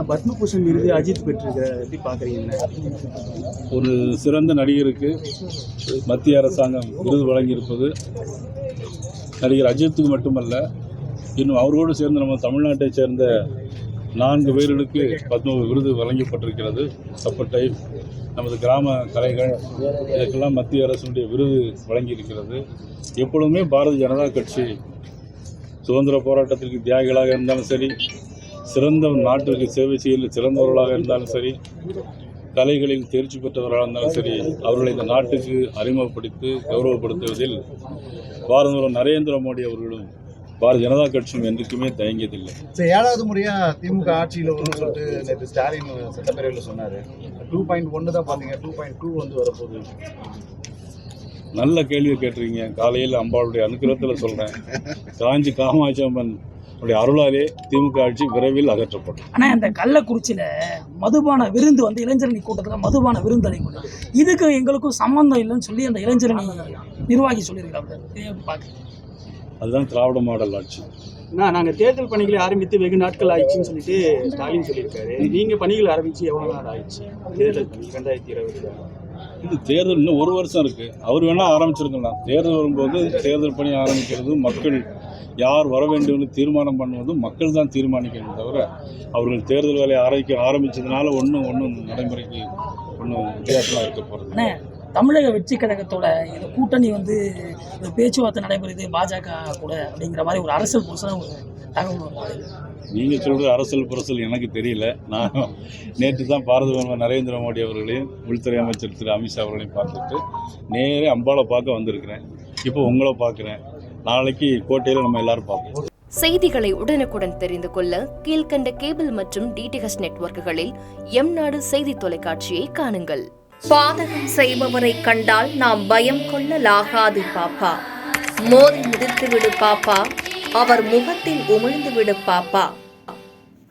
ஆனால் பத்மபூஷன் விருது அஜித் பெற்றிருக்கிறார், எப்படி பார்க்குறீங்க? ஒரு சிறந்த நடிகருக்கு மத்திய அரசாங்கம் விருது வழங்கியிருப்பது நடிகர் அஜித்துக்கு மட்டுமல்ல, இன்னும் அவரோடு சேர்ந்து நம்ம தமிழ்நாட்டைச் சேர்ந்த 4 பேர்களுக்கு பத்ம விருது வழங்கப்பட்டிருக்கிறது. சப்பட்டை, நமது கிராம கலைகள், இதற்கெல்லாம் மத்திய அரசுடைய விருது வழங்கியிருக்கிறது. எப்பொழுதுமே பாரதிய ஜனதா கட்சி சுதந்திர போராட்டத்திற்கு தியாகிகளாக இருந்தாலும் சரி, சிறந்த நாட்டிற்கு சேவை செய்ய சிறந்தவர்களாக இருந்தாலும் சரி, கலைகளில் தேர்ச்சி பெற்றவர்களாக இருந்தாலும் சரி, அவர்களை இந்த நாட்டுக்கு அறிமுகப்படுத்தி கௌரவப்படுத்துவதில் பாரத நரேந்திர மோடி அவர்களும் பாரதிய ஜனதா கட்சியும் என்றைக்குமே தயங்கியதில்லை. 7வது முறையா திமுக ஆட்சியில் வரும்னு சொல்லிட்டு நேற்று ஸ்டாலின் சட்டப்பேரவையில் சொன்னார். 2.1 தான் பார்த்தீங்க, 2.2 வந்து வரப்போகுது. நல்ல கேள்வியை கேட்டிருக்கீங்க. காலையில் அம்பாளுடைய அனுகிரகத்தில் சொல்கிறேன், காஞ்சி காமாட்சி அம்மன் அருளாலே திமுக ஆட்சி விரைவில் அகற்றப்படும். ஆனால் இந்த கள்ளக்குறிச்சியில் மதுபான விருந்து வந்து இளைஞரணி கூட்டத்தில் மதுபான விருந்து அளிக்கும், இதுக்கு எங்களுக்கும் சம்பந்தம் இல்லைன்னு சொல்லி அந்த இளைஞரணி நிர்வாகி சொல்லியிருக்காங்க. அதுதான் திராவிட மாடல் ஆட்சி. நாங்கள் தேர்தல் பணிகளை ஆரம்பித்து வெகு நாட்கள் ஆயிடுச்சுன்னு சொல்லிட்டு ஸ்டாலின் சொல்லியிருக்காரு. நீங்கள் பணிகள் ஆரம்பித்து எவ்வளோ நாள் ஆயிடுச்சு? தேர்தல் பணி 2020 இது தேர்தல் இன்னும் 1 வருஷம் இருக்குது. அவர் வேணால் ஆரம்பிச்சிருக்கலாம். தேர்தல் வரும்போது தேர்தல் பணி ஆரம்பிக்கிறது மக்கள் யார் வர வேண்டும்னு தீர்மானம் பண்ணுவதும் மக்கள் தான் தீர்மானிக்கணும் தவிர, அவர்கள் தேர்தல் வேலையை ஆரம்பித்ததுனால ஒன்றும் நடைமுறைக்கு ஒன்றும் வித்தியாசமாக இருக்க போகிறது. தமிழக வெற்றி கழகத்தோட இந்த கூட்டணி வந்து பேச்சுவார்த்தை நடைபெறுது பாஜக கூட அப்படிங்கிற மாதிரி ஒரு அரசியல் புரசல் ஒரு தகவல். நீங்கள் சொல்கிற அரசியல் புரசல் எனக்கு தெரியல. நான் நேற்று தான் பாரத பிரதமர் நரேந்திர மோடி அவர்களையும் உள்துறை அமைச்சர் திரு அமித்ஷா அவர்களையும் பார்த்துட்டு நேரே அம்பாவை பார்க்க வந்திருக்கிறேன். இப்போ உங்களை பார்க்குறேன். நாளைக்கு கோட்டையில் நம்ம எல்லாரும் பார்ப்போம். செய்திகளை உடனுக்குடன் தெரிந்து கொள்ள கீழ்கண்ட கேபிள் மற்றும் டிடிஹெச் நெட்வொர்க்குகளில் எம்நாடு செய்தி தொலைக்காட்சியை காணுங்கள். பாதகம் செய்பவரை கண்டால் நாம் பயம் கொள்ளலாகாது பாப்பா. மோதி மிதித்துவிடு பாப்பா, அவர் முகத்தில் உமிழ்ந்து விடு பாப்பா.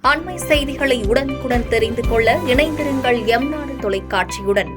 அண்மை செய்திகளை உடனுக்குடன் தெரிந்து கொள்ள இணைந்திருங்கள் எம்நாடு தொலைக்காட்சியுடன்.